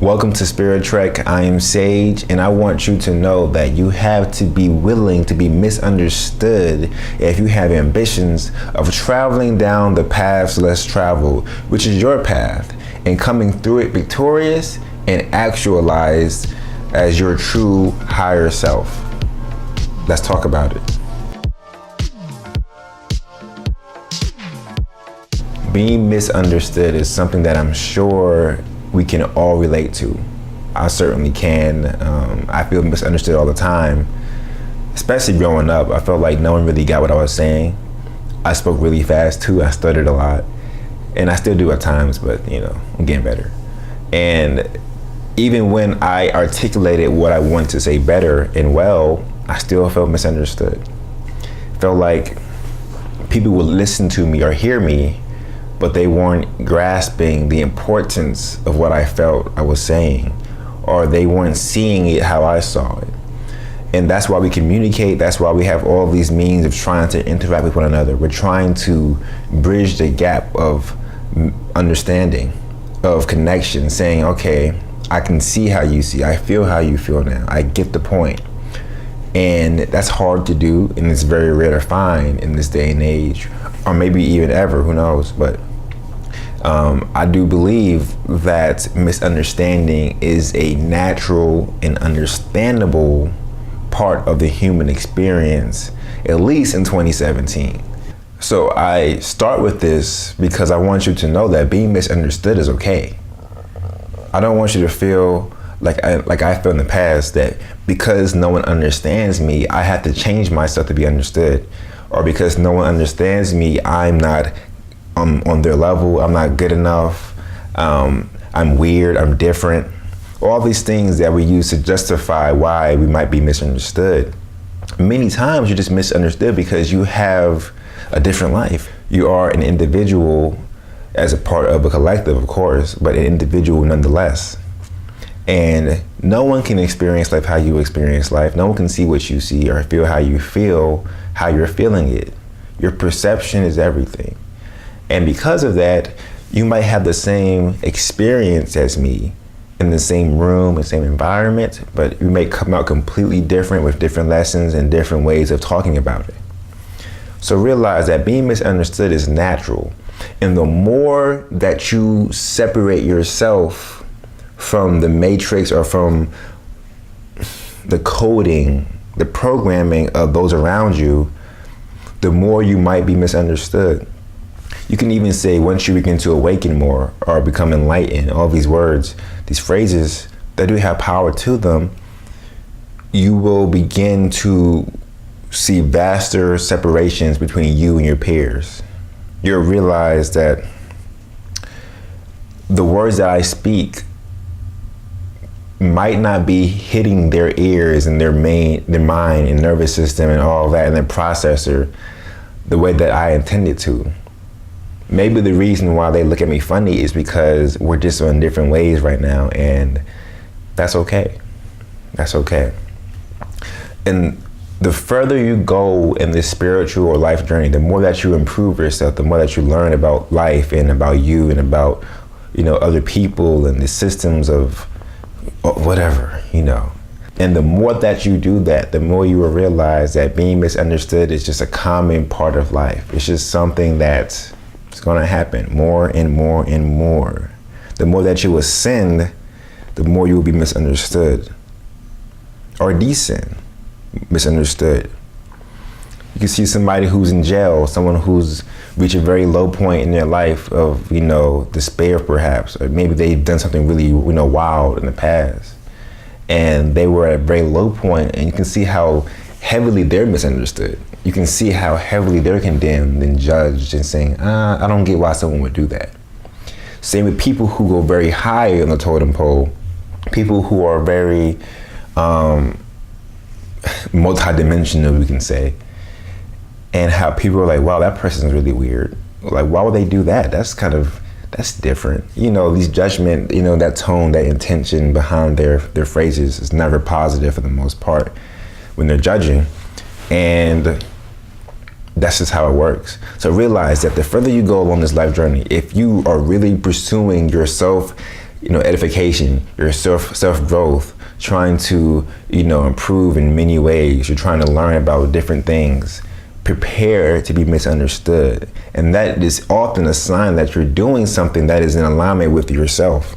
Welcome to Spirit Trek. I am Sage, and I want you to know that you have to be willing to be misunderstood if you have ambitions of traveling down the paths less traveled, which is your path, and coming through it victorious and actualized as your true higher self. Let's talk about it. Being misunderstood is something that I'm sure we can all relate to. I certainly can. I feel misunderstood all the time, especially growing up. I felt like no one really got what I was saying. I spoke really fast too. I stuttered a lot, and I still do at times, but I'm getting better. And even when I articulated what I wanted to say better and well, I still felt misunderstood. Felt like people would listen to me or hear me, but they weren't grasping the importance of what I felt I was saying, or they weren't seeing it how I saw it. And that's why we communicate. That's why we have all these means of trying to interact with one another. We're trying to bridge the gap of understanding, of connection, saying, okay, I can see how you see, I feel how you feel now, I get the point. And that's hard to do, and it's very rare to find in this day and age, or maybe even ever, who knows. But I do believe that misunderstanding is a natural and understandable part of the human experience, at least in 2017. So I start with this because I want you to know that being misunderstood is okay. I don't want you to feel like I felt in the past, that because no one understands me, I have to change myself to be understood. Or because no one understands me, I'm not on their level, I'm not good enough, I'm weird, I'm different. All these things that we use to justify why we might be misunderstood. Many times you're just misunderstood because you have a different life. You are an individual as a part of a collective, of course, but an individual nonetheless. And no one can experience life how you experience life. No one can see what you see or feel how you feel, how you're feeling it. Your perception is everything. And because of that, you might have the same experience as me in the same room, the same environment, but you may come out completely different with different lessons and different ways of talking about it. So realize that being misunderstood is natural. And the more that you separate yourself from the matrix or from the coding, the programming of those around you, the more you might be misunderstood. You can even say, once you begin to awaken more or become enlightened, all these words, these phrases that do have power to them, you will begin to see vaster separations between you and your peers. You'll realize that the words that I speak might not be hitting their ears and their mind and nervous system and all that and their processor the way that I intended to. Maybe the reason why they look at me funny is because we're just on different ways right now, and that's okay. That's okay. And the further you go in this spiritual or life journey, the more that you improve yourself, the more that you learn about life and about you and about, other people and the systems of whatever, And the more that you do that, the more you will realize that being misunderstood is just a common part of life. It's just something that's going to happen more and more and more. The more that you ascend, the more you will be misunderstood or descend, misunderstood. You can see somebody who's in jail, someone who's reached a very low point in their life of, despair perhaps, or maybe they've done something really, wild in the past. And they were at a very low point, and you can see how heavily they're misunderstood. You can see how heavily they're condemned and judged and saying, I don't get why someone would do that. Same with people who go very high on the totem pole, people who are very multidimensional, we can say, and how people are like, wow, that person's really weird. Like, why would they do that? That's different. These judgment, that tone, that intention behind their phrases is never positive for the most part when they're judging. And that's just how it works. So realize that the further you go along this life journey, if you are really pursuing yourself, edification, your self growth, trying to, improve in many ways. You're trying to learn about different things. Prepare to be misunderstood. And that is often a sign that you're doing something that is in alignment with yourself.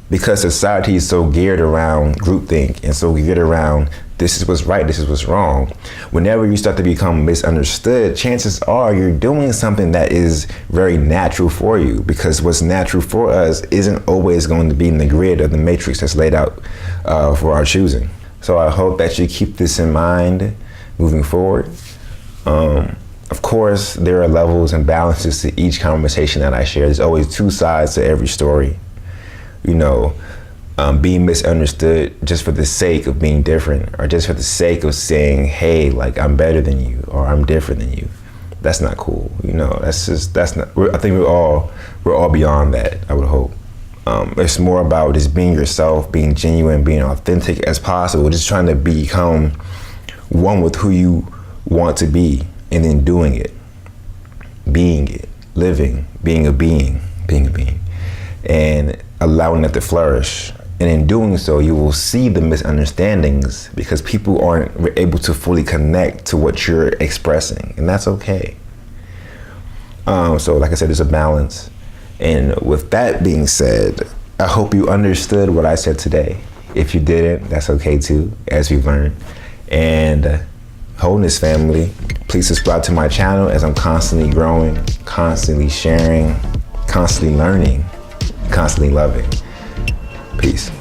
Because society is so geared around groupthink and so geared around this is what's right, this is what's wrong. Whenever you start to become misunderstood, chances are you're doing something that is very natural for you, because what's natural for us isn't always going to be in the grid or the matrix that's laid out for our choosing. So I hope that you keep this in mind moving forward. Of course, there are levels and balances to each conversation that I share. There's always two sides to every story. Being misunderstood just for the sake of being different, or just for the sake of saying, hey, like, I'm better than you, or I'm different than you. That's not cool. That's not, I think we're all beyond that, I would hope. It's more about just being yourself, being genuine, being authentic as possible, just trying to become one with who you want to be, and then doing it, being it, living, being a being, and allowing that to flourish. And in doing so, you will see the misunderstandings, because people aren't able to fully connect to what you're expressing, and that's okay. So like I said, there's a balance. And with that being said, I hope you understood what I said today. If you didn't, that's okay too, as we've learned. And Wholeness family, please subscribe to my channel, as I'm constantly growing, constantly sharing, constantly learning, constantly loving. Peace.